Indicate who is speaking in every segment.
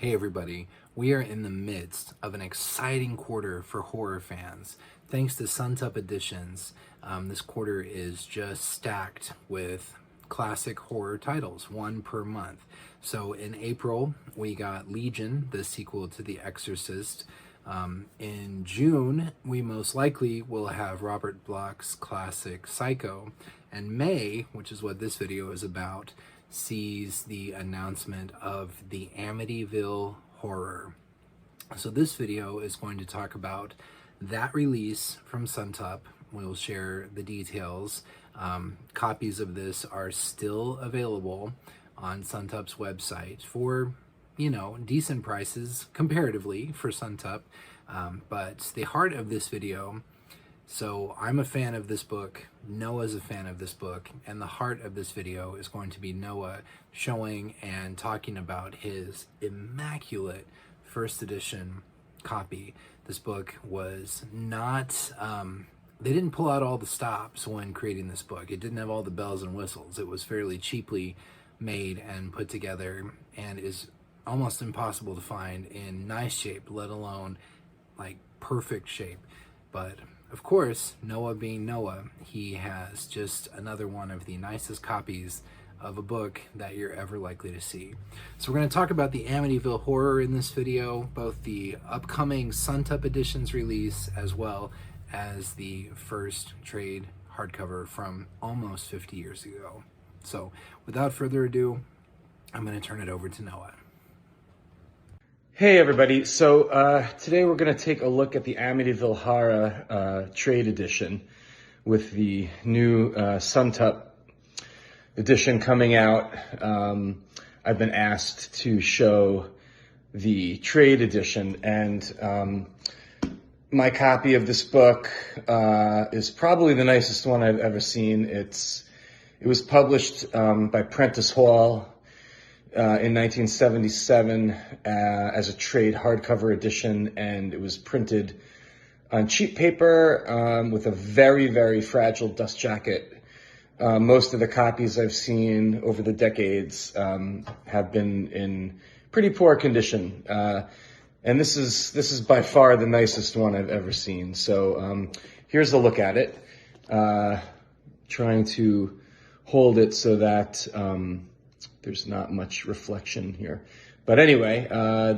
Speaker 1: Hey everybody, we are in the midst of an exciting quarter for horror fans. Thanks to Suntup Editions, this quarter is just stacked with classic horror titles, one per month. So in April, we got Legion, the sequel to The Exorcist. In June, we most likely will have Robert Bloch's classic Psycho. And May, which is what this video is about, sees the announcement of the Amityville Horror. So this video is going to talk about that release from Suntup. We'll share the details. Copies of this are still available on Suntup's website for, decent prices comparatively for Suntup. But the heart of this video, so I'm a fan of this book, Noah's a fan of this book, and the heart of this video is going to be Noah showing and talking about his Immaculate first edition copy. This book was not, they didn't pull out all the stops when creating this book. It didn't have all the bells and whistles. It was fairly cheaply made and put together and is almost impossible to find in nice shape, let alone like perfect shape. But of course, Noah being Noah, he has just another one of the nicest copies of a book that you're ever likely to see. So we're going to talk about the Amityville Horror in this video, both the upcoming Suntup Editions release as well as the first trade hardcover from almost 50 years ago. So without further ado, I'm going to turn it over to Noah.
Speaker 2: Hey everybody, so today we're going to take a look at the Amityville Horror trade edition with the new Suntup edition coming out. I've been asked to show the trade edition, and my copy of this book is probably the nicest one I've ever seen. It was published by Prentice Hall in 1977 as a trade hardcover edition, and it was printed on cheap paper with a very, very fragile dust jacket. Most of the copies I've seen over the decades have been in pretty poor condition, and this is by far the nicest one I've ever seen. So here's a look at it, trying to hold it so that there's not much reflection here. But anyway,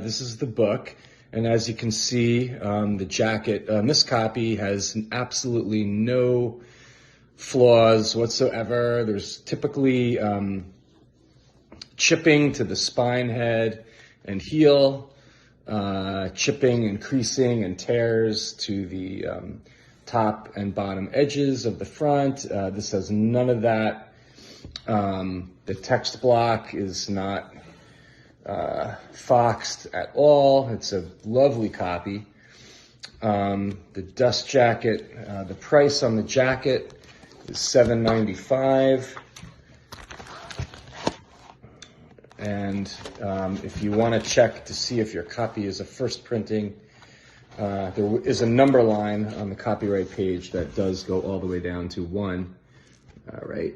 Speaker 2: this is the book. And as you can see, the jacket on this copy has absolutely no flaws whatsoever. There's typically chipping to the spine head and heel, chipping and creasing and tears to the top and bottom edges of the front. This has none of that. The text block is not foxed at all. It's a lovely copy. The dust jacket, the price on the jacket is $7.95. And if you want to check to see if your copy is a first printing, there is a number line on the copyright page that does go all the way down to 1. All right.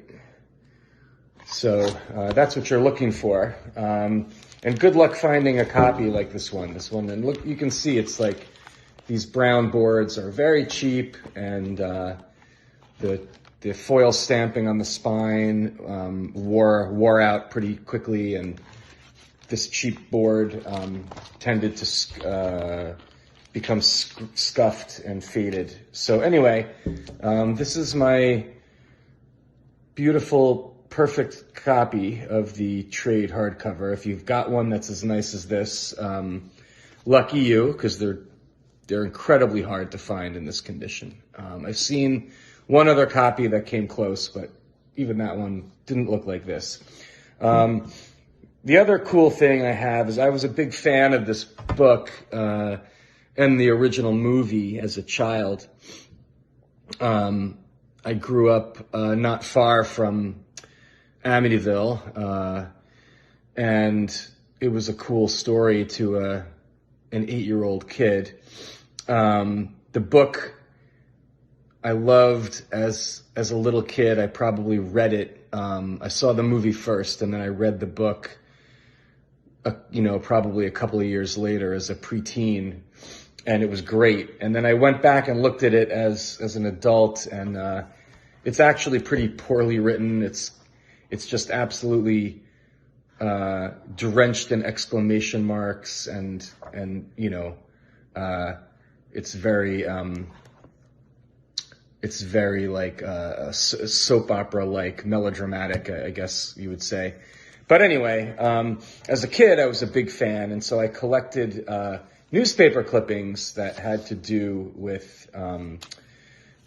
Speaker 2: So that's what you're looking for. And good luck finding a copy like this one. And look, you can see it's like these brown boards are very cheap, and the foil stamping on the spine wore out pretty quickly, and this cheap board tended to become scuffed and faded. So anyway, this is my beautiful, perfect copy of the trade hardcover. If you've got one that's as nice as this, lucky you, because they're incredibly hard to find in this condition. I've seen one other copy that came close, but even that one didn't look like this. The other cool thing I have is I was a big fan of this book and the original movie as a child. I grew up not far from Amityville, and it was a cool story to an 8-year-old kid. The book I loved as a little kid. I probably read it. I saw the movie first, and then I read the book probably a couple of years later as a preteen, and it was great. And then I went back and looked at it as an adult, and it's actually pretty poorly written. It's just absolutely drenched in exclamation marks, and it's very like a soap opera like melodramatic, I guess you would say. But anyway, as a kid, I was a big fan, and so I collected newspaper clippings that had to do with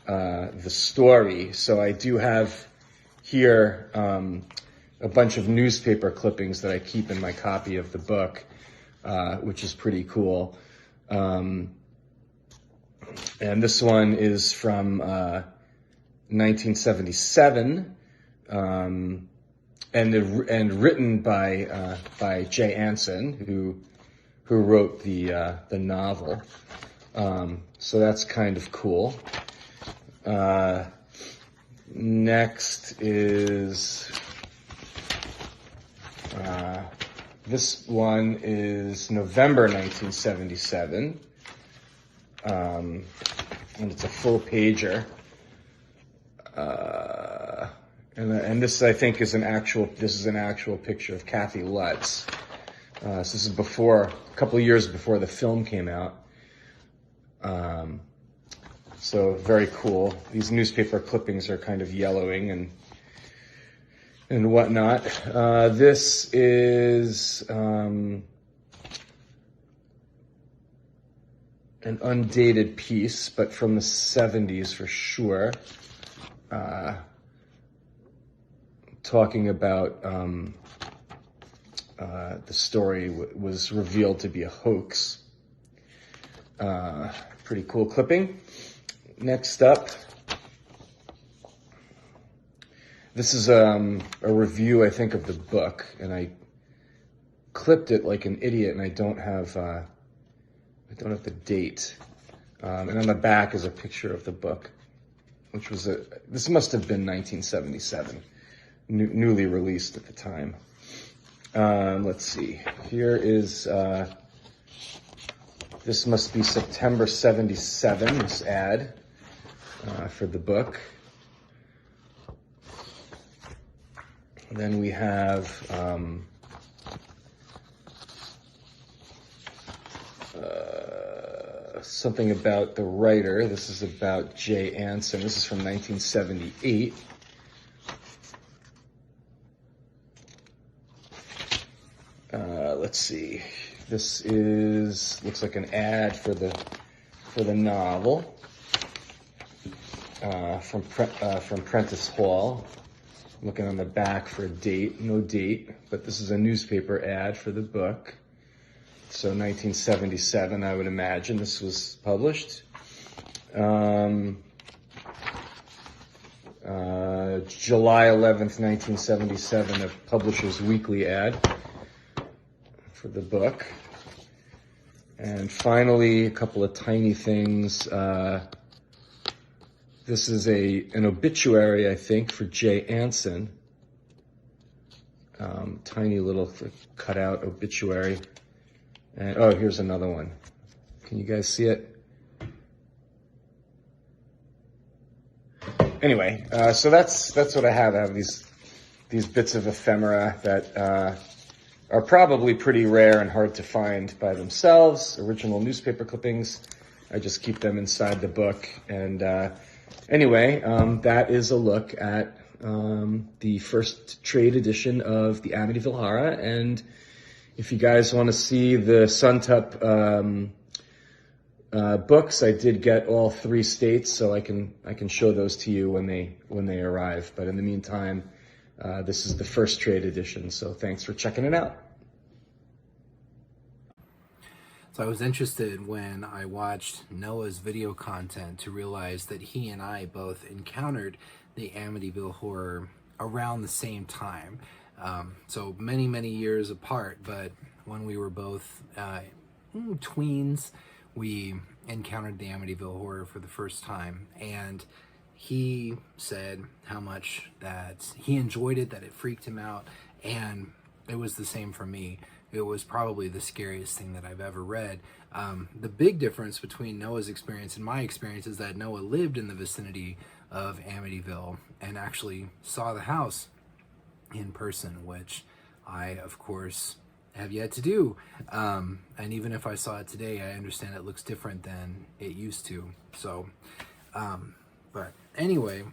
Speaker 2: the story. So I do have here a bunch of newspaper clippings that I keep in my copy of the book, which is pretty cool. And this one is from 1977, and written by Jay Anson, who wrote the novel. So that's kind of cool. Next is this one is November 1977. And it's a full pager. And this, I think, is an actual picture of Kathy Lutz. So this is a couple of years before the film came out. So very cool. These newspaper clippings are kind of yellowing and whatnot. This is an undated piece, but from the 70s for sure. Talking about the story was revealed to be a hoax. Pretty cool clipping. Next up, this is a review, I think, of the book, and I clipped it like an idiot, and I don't have the date. And on the back is a picture of the book, which was this must have been 1977, newly released at the time. Let's see. Here is, this must be September 77, this ad for the book. And then we have something about the writer. This is about Jay Anson. This is from 1978. Let's see. This looks like an ad for the novel from Prentice Hall. I'm looking on the back for a date. No date, but this is a newspaper ad for the book. So 1977, I would imagine this was published. July 11th, 1977, a Publisher's Weekly ad for the book. And finally, a couple of tiny things. This is an obituary, I think, for Jay Anson. Tiny little cutout obituary. And oh, here's another one. Can you guys see it? Anyway, so that's what I have. I have these bits of ephemera that are probably pretty rare and hard to find by themselves. Original newspaper clippings. I just keep them inside the book. And anyway, that is a look at the first trade edition of the Amityville Horror. And if you guys want to see the Suntup books, I did get all 3 states, so I can show those to you when they arrive. But in the meantime, this is the first trade edition, so thanks for checking it out.
Speaker 1: So I was interested when I watched Noah's video content to realize that he and I both encountered the Amityville Horror around the same time. So many years apart, but when we were both tweens, we encountered the Amityville Horror for the first time. And he said how much that he enjoyed it, that it freaked him out, and it was the same for me. it was probably the scariest thing that I've ever read. The big difference between Noah's experience and my experience is that Noah lived in the vicinity of Amityville and actually saw the house in person, which I, of course, have yet to do. And even if I saw it today, I understand it looks different than it used to. So, but anyway,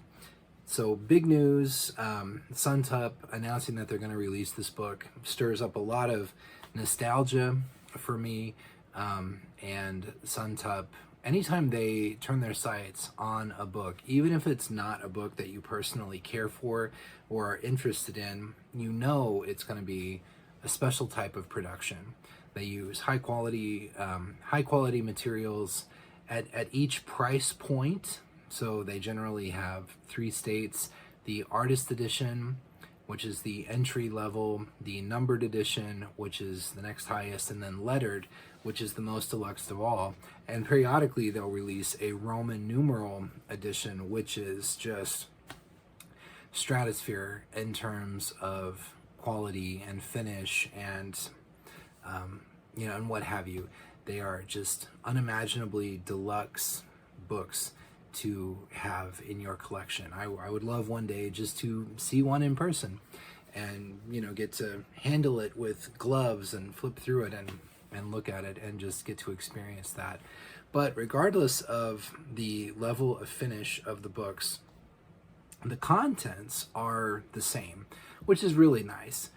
Speaker 1: so big news. Suntup announcing that they're going to release this book stirs up a lot of nostalgia for me. And Suntup, anytime they turn their sights on a book, even if it's not a book that you personally care for or are interested in, you know it's going to be a special type of production. They use high quality materials at each price point. So they generally have 3 states: the artist edition, which is the entry level, the numbered edition, which is the next highest, and then lettered, which is the most deluxe of all. And periodically they'll release a Roman numeral edition, which is just stratosphere in terms of quality and finish and and what have you. They are just unimaginably deluxe books to have in your collection. I would love one day just to see one in person and get to handle it with gloves and flip through it and look at it and just get to experience that. But regardless of the level of finish of the books, the contents are the same, which is really nice.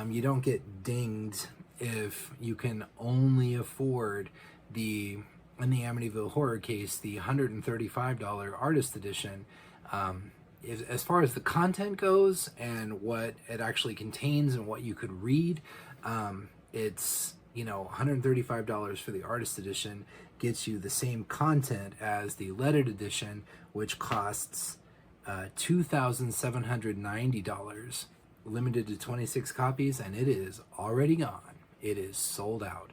Speaker 1: You don't get dinged if you can only afford in the Amityville Horror case, the $135 artist edition. As far as the content goes and what it actually contains and what you could read, it's $135 for the artist edition gets you the same content as the lettered edition, which costs $2,790, limited to 26 copies, and it is already gone. It is sold out.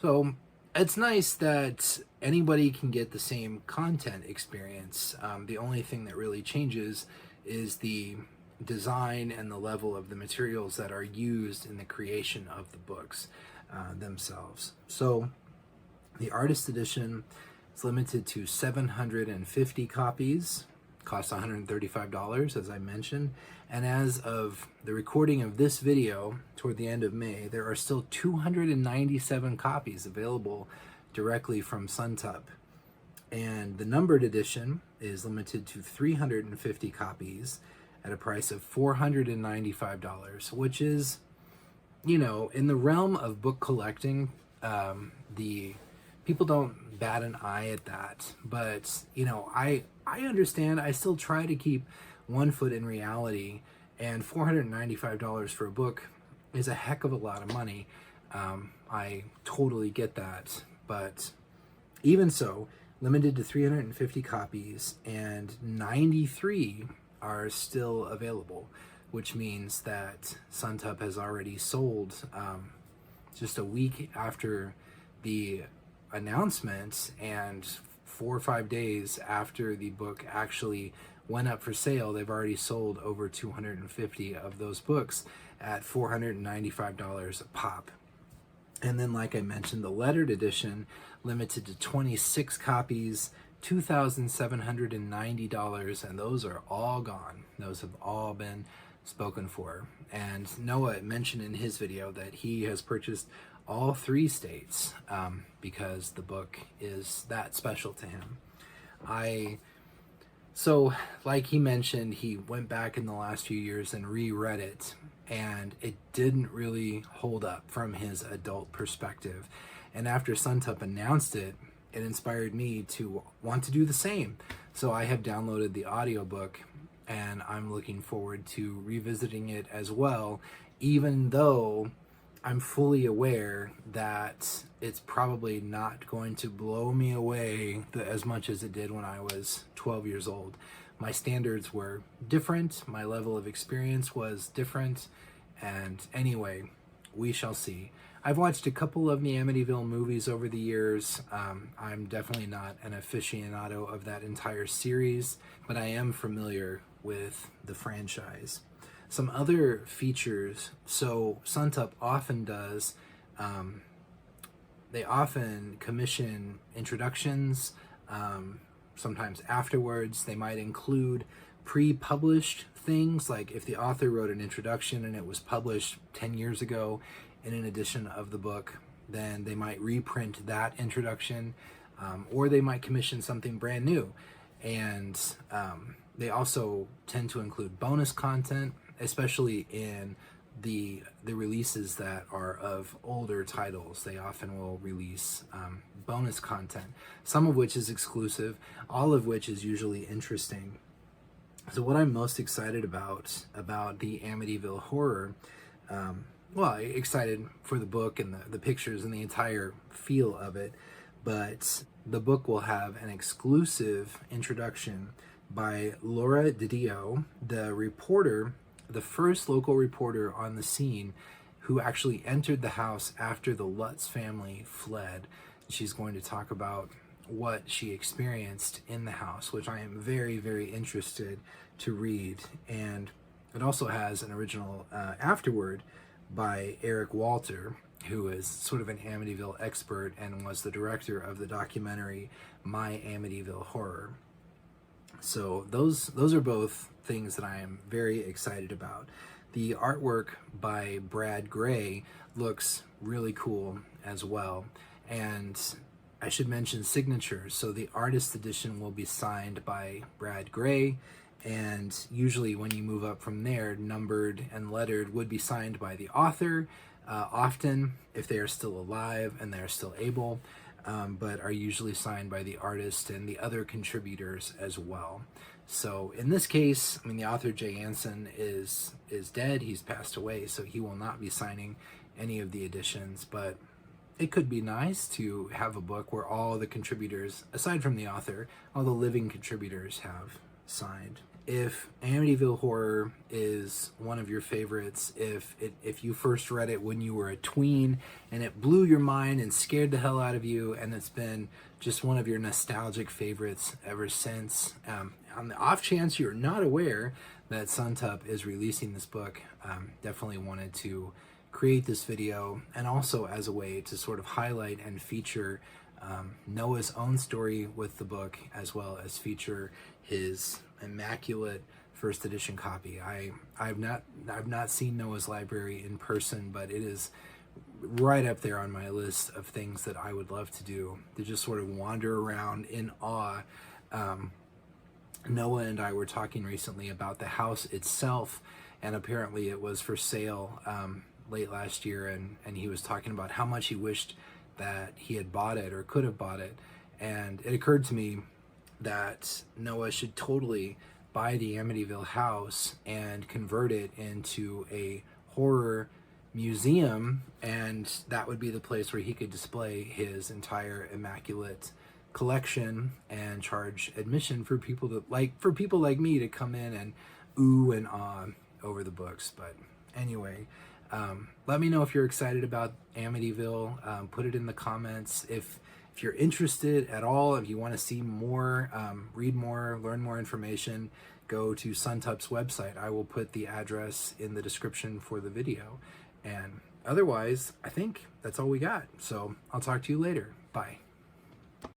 Speaker 1: So it's nice that anybody can get the same content experience. The only thing that really changes is the design and the level of the materials that are used in the creation of the books themselves. So the artist edition is limited to 750 copies, costs $135, as I mentioned. And as of the recording of this video toward the end of May, there are still 297 copies available directly from Suntup. And the numbered edition is limited to 350 copies at a price of $495, which is, in the realm of book collecting, the people don't bat an eye at that. But, I understand. I still try to keep one foot in reality, and $495 for a book is a heck of a lot of money. I totally get that. But even so, limited to 350 copies, and 93 are still available, which means that Suntup has already sold just a week after the announcement and 4 or 5 days after the book actually went up for sale. They've already sold over 250 of those books at $495 a pop. And then, like I mentioned, the lettered edition, limited to 26 copies, $2,790, and those are all gone. Those have all been spoken for. And Noah mentioned in his video that he has purchased all 3 states because the book is that special to him. So, like he mentioned, he went back in the last few years and reread it, and it didn't really hold up from his adult perspective. And after Suntup announced it, it inspired me to want to do the same. So I have downloaded the audiobook, and I'm looking forward to revisiting it as well, even though I'm fully aware that it's probably not going to blow me away as much as it did when I was 12 years old. My standards were different, my level of experience was different, and anyway, we shall see. I've watched a couple of the Amityville movies over the years. I'm definitely not an aficionado of that entire series, but I am familiar with the franchise. Some other features, so Suntup often does They often commission introductions, sometimes afterwards. They might include pre-published things, like if the author wrote an introduction and it was published 10 years ago in an edition of the book, then they might reprint that introduction, or they might commission something brand new. And they also tend to include bonus content, especially in the releases that are of older titles. They often will release bonus content, some of which is exclusive, all of which is usually interesting. So what I'm most excited about the Amityville Horror, well, excited for the book and the pictures and the entire feel of it, but the book will have an exclusive introduction by Laura Didio, the reporter, the first local reporter on the scene, who actually entered the house after the Lutz family fled. She's going to talk about what she experienced in the house, which I am very, very interested to read. And it also has an original afterword by Eric Walter, who is sort of an Amityville expert and was the director of the documentary My Amityville Horror. So those are both things that I am very excited about. The artwork by Brad Gray looks really cool as well. And I should mention signatures. So the artist edition will be signed by Brad Gray, and usually when you move up from there, numbered and lettered would be signed by the author, often if they are still alive and they're still able, but are usually signed by the artist and the other contributors as well. So in this case, I mean, the author Jay Anson is dead. He's passed away, so he will not be signing any of the editions, but it could be nice to have a book where all the contributors, aside from the author, all the living contributors have signed. If Amityville Horror is one of your favorites, if you first read it when you were a tween and it blew your mind and scared the hell out of you, and it's been just one of your nostalgic favorites ever since, on the off chance you're not aware that Suntup is releasing this book, definitely wanted to create this video, and also as a way to sort of highlight and feature Noah's own story with the book, as well as feature his Immaculate first edition copy. I've not seen Noah's library in person, but it is right up there on my list of things that I would love to do, to just sort of wander around in awe. Noah and I were talking recently about the house itself, and apparently it was for sale late last year, and he was talking about how much he wished that he had bought it or could have bought it. And it occurred to me that Noah should totally buy the Amityville house and convert it into a horror museum, and that would be the place where he could display his entire Immaculate collection and charge admission for people like me to come in and ooh and ah over the books. But anyway, let me know if you're excited about Amityville. Put it in the comments. If you're interested at all, if you want to see more, read more, learn more information, go to Suntup's website. I will put the address in the description for the video. And otherwise, I think that's all we got. So I'll talk to you later. Bye.